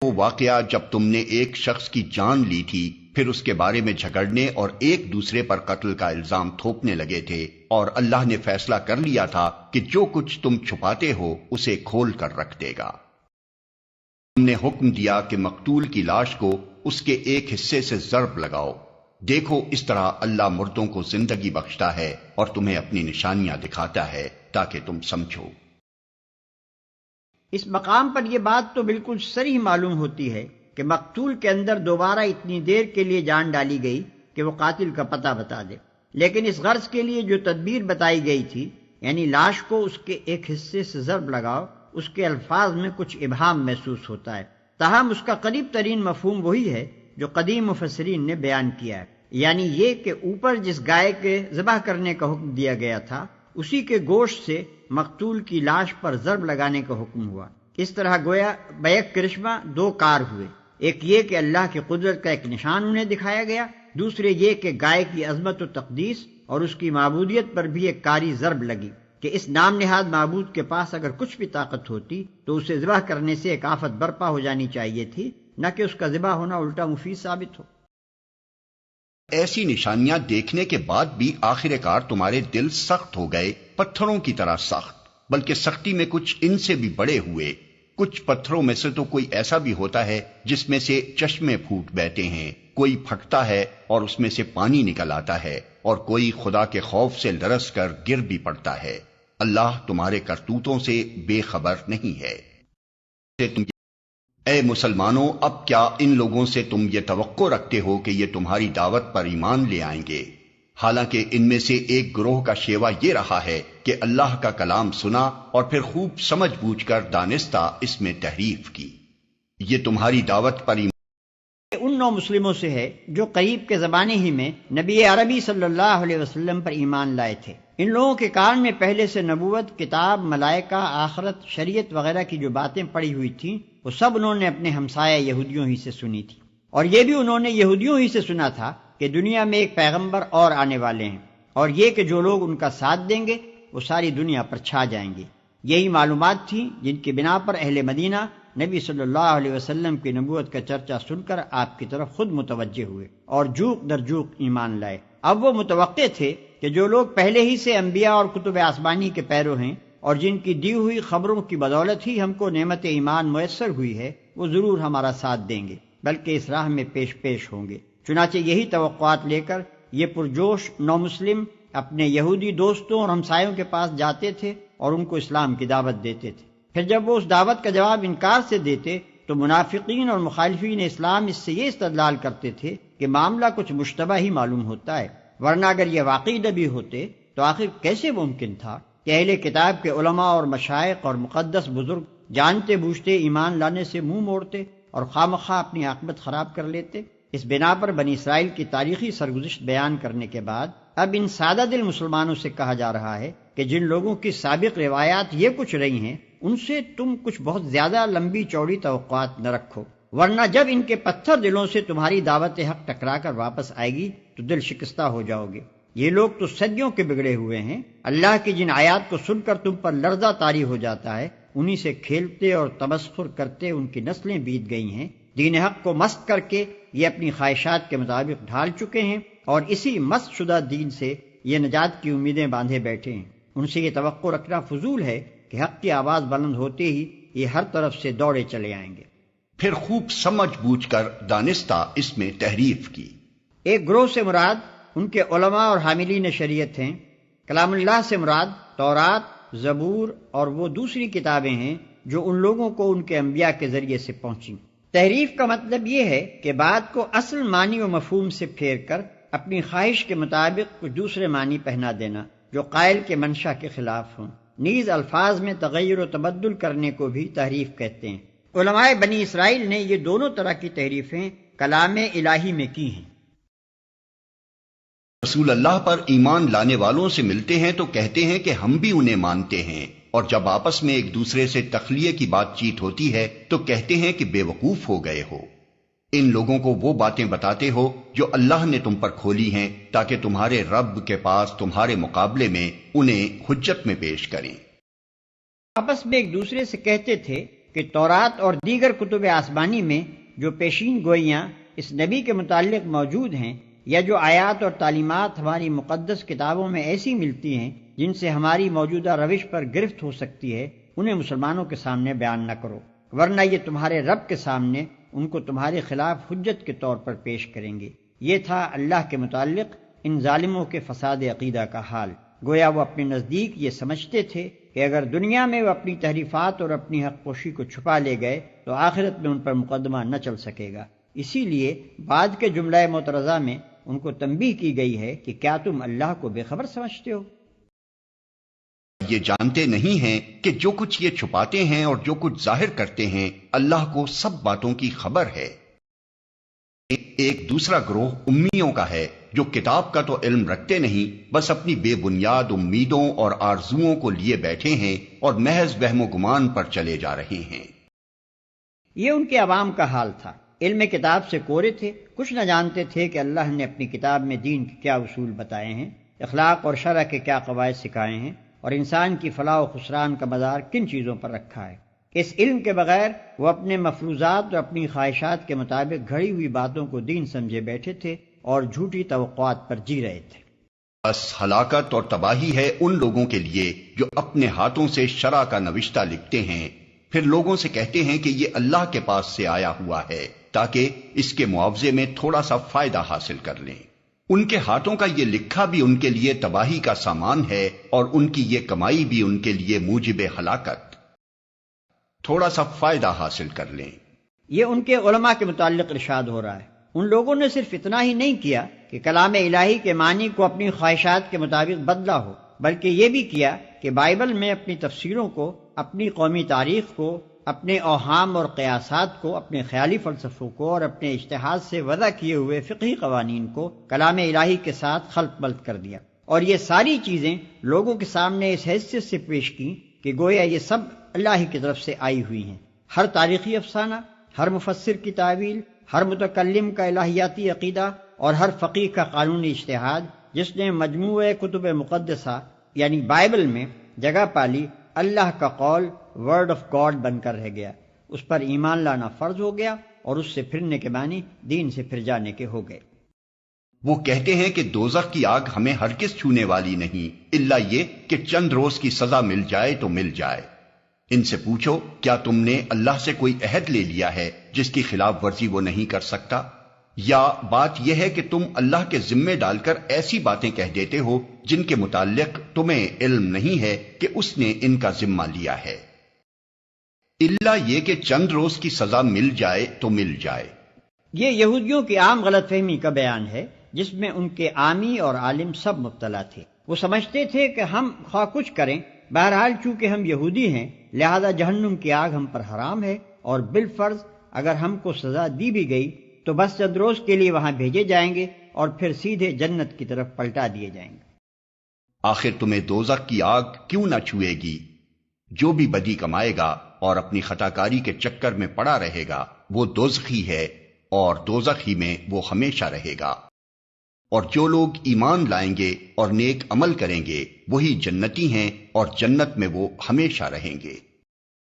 وہ واقعہ جب تم نے ایک شخص کی جان لی تھی، پھر اس کے بارے میں جھگڑنے اور ایک دوسرے پر قتل کا الزام تھوپنے لگے تھے، اور اللہ نے فیصلہ کر لیا تھا کہ جو کچھ تم چھپاتے ہو اسے کھول کر رکھ دے گا۔ تم نے حکم دیا کہ مقتول کی لاش کو اس کے ایک حصے سے ضرب لگاؤ۔ دیکھو اس طرح اللہ مردوں کو زندگی بخشتا ہے اور تمہیں اپنی نشانیاں دکھاتا ہے تاکہ تم سمجھو۔ اس مقام پر یہ بات تو بالکل صریح معلوم ہوتی ہے کہ مقتول کے اندر دوبارہ اتنی دیر کے لیے جان ڈالی گئی کہ وہ قاتل کا پتہ بتا دے، لیکن اس غرض کے لیے جو تدبیر بتائی گئی تھی، یعنی لاش کو اس کے ایک حصے سے ضرب لگاؤ، اس کے الفاظ میں کچھ ابہام محسوس ہوتا ہے، تاہم اس کا قریب ترین مفہوم وہی ہے جو قدیم مفسرین نے بیان کیا ہے، یعنی یہ کہ اوپر جس گائے کے ذبح کرنے کا حکم دیا گیا تھا اسی کے گوشت سے مقتول کی لاش پر ضرب لگانے کا حکم ہوا۔ اس طرح گویا بیک کرشمہ دو کار ہوئے، ایک یہ کہ اللہ کی قدرت کا ایک نشان انہیں دکھایا گیا، دوسرے یہ کہ گائے کی عظمت و تقدیس اور اس کی معبودیت پر بھی ایک کاری ضرب لگی کہ اس نام نہاد معبود کے پاس اگر کچھ بھی طاقت ہوتی تو اسے ذبح کرنے سے ایک آفت برپا ہو جانی چاہیے تھی، نہ کہ اس کا ذبح ہونا الٹا مفید ثابت ہو۔ ایسی نشانیاں دیکھنے کے بعد بھی آخر کار تمہارے دل سخت ہو گئے، پتھروں کی طرح سخت، بلکہ سختی میں کچھ ان سے بھی بڑے ہوئے۔ کچھ پتھروں میں سے تو کوئی ایسا بھی ہوتا ہے جس میں سے چشمے پھوٹ بہتے ہیں، کوئی پھٹتا ہے اور اس میں سے پانی نکل آتا ہے، اور کوئی خدا کے خوف سے لرز کر گر بھی پڑتا ہے۔ اللہ تمہارے کرتوتوں سے بے خبر نہیں ہے۔ اے مسلمانوں، اب کیا ان لوگوں سے تم یہ توقع رکھتے ہو کہ یہ تمہاری دعوت پر ایمان لے آئیں گے؟ حالانکہ ان میں سے ایک گروہ کا شیوا یہ رہا ہے کہ اللہ کا کلام سنا اور پھر خوب سمجھ بوجھ کر دانستہ اس میں تحریف کی۔ یہ تمہاری دعوت پر ان نو مسلموں سے ہے جو قریب کے زمانے ہی میں نبی عربی صلی اللہ علیہ وسلم پر ایمان لائے تھے۔ ان لوگوں کے کان میں پہلے سے نبوت، کتاب، ملائکہ، آخرت، شریعت وغیرہ کی جو باتیں پڑی ہوئی تھیں وہ سب انہوں نے اپنے ہمسایہ یہودیوں ہی سے سنی تھی، اور یہ بھی انہوں نے یہودیوں ہی سے سنا تھا کہ دنیا میں ایک پیغمبر اور آنے والے ہیں، اور یہ کہ جو لوگ ان کا ساتھ دیں گے وہ ساری دنیا پر چھا جائیں گے۔ یہی معلومات تھیں جن کی بنا پر اہل مدینہ نبی صلی اللہ علیہ وسلم کی نبوت کا چرچا سن کر آپ کی طرف خود متوجہ ہوئے اور جوق در جوق ایمان لائے۔ اب وہ متوقع تھے کہ جو لوگ پہلے ہی سے انبیاء اور کتب آسمانی کے پیرو ہیں اور جن کی دی ہوئی خبروں کی بدولت ہی ہم کو نعمت ایمان میسر ہوئی ہے، وہ ضرور ہمارا ساتھ دیں گے، بلکہ اس راہ میں پیش ہوں گے۔ چنانچہ یہی توقعات لے کر یہ پرجوش نو مسلم اپنے یہودی دوستوں اور ہمسایوں کے پاس جاتے تھے اور ان کو اسلام کی دعوت دیتے تھے۔ پھر جب وہ اس دعوت کا جواب انکار سے دیتے تو منافقین اور مخالفین اسلام اس سے یہ استدلال کرتے تھے کہ معاملہ کچھ مشتبہ ہی معلوم ہوتا ہے، ورنہ اگر یہ واقعی نبی ہوتے تو آخر کیسے ممکن تھا کہ اہل کتاب کے علماء اور مشائخ اور مقدس بزرگ جانتے بوجھتے ایمان لانے سے منہ موڑتے اور خواہ اپنی عاقبت خراب کر لیتے۔ اس بنا پر بنی اسرائیل کی تاریخی سرگزشت بیان کرنے کے بعد اب ان سادہ دل مسلمانوں سے کہا جا رہا ہے کہ جن لوگوں کی سابق روایات یہ کچھ رہی ہیں ان سے تم کچھ بہت زیادہ لمبی چوڑی توقعات نہ رکھو، ورنہ جب ان کے پتھر دلوں سے تمہاری دعوت حق ٹکرا کر واپس آئے گی تو دل شکستہ ہو جاؤ گے۔ یہ لوگ تو صدیوں کے بگڑے ہوئے ہیں، اللہ کی جن آیات کو سن کر تم پر لرزہ طاری ہو جاتا ہے انہی سے کھیلتے اور تمسخر کرتے ان کی نسلیں بیت گئی ہیں۔ دین حق کو مست کر کے یہ اپنی خواہشات کے مطابق ڈھال چکے ہیں اور اسی مست شدہ دین سے یہ نجات کی امیدیں باندھے بیٹھے ہیں۔ ان سے یہ توقع رکھنا فضول ہے کہ حق کی آواز بلند ہوتے ہی یہ ہر طرف سے دوڑے چلے آئیں گے۔ پھر خوب سمجھ بوجھ کر دانستہ اس میں تحریف کی۔ ایک گروہ سے مراد ان کے علماء اور حاملین شریعت ہیں، کلام اللہ سے مراد تورات، زبور اور وہ دوسری کتابیں ہیں جو ان لوگوں کو ان کے انبیاء کے ذریعے سے پہنچیں۔ تحریف کا مطلب یہ ہے کہ بات کو اصل معنی و مفہوم سے پھیر کر اپنی خواہش کے مطابق کچھ دوسرے معنی پہنا دینا جو قائل کے منشا کے خلاف ہوں۔ نیز الفاظ میں تغیر و تبدل کرنے کو بھی تحریف کہتے ہیں۔ علماء بنی اسرائیل نے یہ دونوں طرح کی تحریفیں کلام الہی میں کی ہیں۔ رسول اللہ پر ایمان لانے والوں سے ملتے ہیں تو کہتے ہیں کہ ہم بھی انہیں مانتے ہیں، اور جب آپس میں ایک دوسرے سے تخلیہ کی بات چیت ہوتی ہے تو کہتے ہیں کہ بے وقوف ہو گئے ہو۔ ان لوگوں کو وہ باتیں بتاتے ہو جو اللہ نے تم پر کھولی ہیں تاکہ تمہارے رب کے پاس تمہارے مقابلے میں انہیں حجت میں پیش کریں۔ آپس میں ایک دوسرے سے کہتے تھے کہ تورات اور دیگر کتب آسمانی میں جو پیشین گوئیاں اس نبی کے متعلق موجود ہیں، یا جو آیات اور تعلیمات ہماری مقدس کتابوں میں ایسی ملتی ہیں جن سے ہماری موجودہ روش پر گرفت ہو سکتی ہے، انہیں مسلمانوں کے سامنے بیان نہ کرو، ورنہ یہ تمہارے رب کے سامنے ان کو تمہارے خلاف حجت کے طور پر پیش کریں گے۔ یہ تھا اللہ کے متعلق ان ظالموں کے فساد عقیدہ کا حال۔ گویا وہ اپنے نزدیک یہ سمجھتے تھے کہ اگر دنیا میں وہ اپنی تحریفات اور اپنی حق پوشی کو چھپا لے گئے تو آخرت میں ان پر مقدمہ نہ چل سکے گا۔ اسی لیے بعد کے جملہ معترضہ میں ان کو تنبیہ کی گئی ہے کہ کیا تم اللہ کو بے خبر سمجھتے ہو؟ یہ جانتے نہیں ہیں کہ جو کچھ یہ چھپاتے ہیں اور جو کچھ ظاہر کرتے ہیں اللہ کو سب باتوں کی خبر ہے۔ ایک دوسرا گروہ امیوں کا ہے جو کتاب کا تو علم رکھتے نہیں، بس اپنی بے بنیاد امیدوں اور آرزوؤں کو لیے بیٹھے ہیں اور محض وہم و گمان پر چلے جا رہے ہیں۔ یہ ان کے عوام کا حال تھا، علم کتاب سے کورے تھے، کچھ نہ جانتے تھے کہ اللہ نے اپنی کتاب میں دین کے کیا اصول بتائے ہیں، اخلاق اور شرع کے کیا قواعد سکھائے ہیں، اور انسان کی فلاح و خسران کا مدار کن چیزوں پر رکھا ہے۔ اس علم کے بغیر وہ اپنے مفروضات اور اپنی خواہشات کے مطابق گھڑی ہوئی باتوں کو دین سمجھے بیٹھے تھے اور جھوٹی توقعات پر جی رہے تھے۔ بس ہلاکت اور تباہی ہے ان لوگوں کے لیے جو اپنے ہاتھوں سے شرع کا نوشتہ لکھتے ہیں، پھر لوگوں سے کہتے ہیں کہ یہ اللہ کے پاس سے آیا ہوا ہے تاکہ اس کے معاوضے میں تھوڑا سا فائدہ حاصل کر لیں۔ ان کے ہاتھوں کا یہ لکھا بھی ان کے لیے تباہی کا سامان ہے اور ان کی یہ کمائی بھی ان کے لیے موجب ہلاکت۔ تھوڑا سا فائدہ حاصل کر لیں۔ یہ ان کے علماء کے متعلق ارشاد ہو رہا ہے۔ ان لوگوں نے صرف اتنا ہی نہیں کیا کہ کلام الہی کے معنی کو اپنی خواہشات کے مطابق بدلا ہو، بلکہ یہ بھی کیا کہ بائبل میں اپنی تفسیروں کو، اپنی قومی تاریخ کو، اپنے اوہام اور قیاسات کو، اپنے خیالی فلسفوں کو اور اپنے اجتہاد سے وضع کیے ہوئے فقہی قوانین کو کلام الہی کے ساتھ خلط ملط کر دیا، اور یہ ساری چیزیں لوگوں کے سامنے اس حیثیت سے پیش کی کہ گویا یہ سب اللہ ہی کی طرف سے آئی ہوئی ہیں۔ ہر تاریخی افسانہ، ہر مفسر کی تعویل، ہر متکلم کا الہیاتی عقیدہ اور ہر فقیہ کا قانونی اجتہاد جس نے مجموعہ کتب مقدسہ یعنی بائبل میں جگہ پالی، اللہ کا قول ورڈ آف گاڈ بن کر رہ گیا، اس پر ایمان لانا فرض ہو گیا اور اس سے پھرنے کے معنی دین سے پھر جانے کے ہو گئے۔ وہ کہتے ہیں کہ دوزخ کی آگ ہمیں ہرگز چھونے والی نہیں الا یہ کہ چند روز کی سزا مل جائے تو مل جائے۔ ان سے پوچھو کیا تم نے اللہ سے کوئی عہد لے لیا ہے جس کی خلاف ورزی وہ نہیں کر سکتا؟ یا بات یہ ہے کہ تم اللہ کے ذمے ڈال کر ایسی باتیں کہہ دیتے ہو جن کے متعلق تمہیں علم نہیں ہے کہ اس نے ان کا ذمہ لیا ہے، الا یہ کہ چند روز کی سزا مل جائے تو مل جائے۔ یہ یہودیوں کی عام غلط فہمی کا بیان ہے جس میں ان کے عامی اور عالم سب مبتلا تھے۔ وہ سمجھتے تھے کہ ہم خواہ کچھ کریں، بہرحال چونکہ ہم یہودی ہیں لہذا جہنم کی آگ ہم پر حرام ہے، اور بالفرض اگر ہم کو سزا دی بھی گئی تو بس چند روز کے لیے وہاں بھیجے جائیں گے اور پھر سیدھے جنت کی طرف پلٹا دیے جائیں گے۔ آخر تمہیں دوزخ کی آگ کیوں نہ چھوئے گی؟ جو بھی بدی کمائے گا اور اپنی خطاکاری کے چکر میں پڑا رہے گا وہ دوزخی ہے اور دوزخ ہی میں وہ ہمیشہ رہے گا، اور جو لوگ ایمان لائیں گے اور نیک عمل کریں گے وہی جنتی ہیں اور جنت میں وہ ہمیشہ رہیں گے۔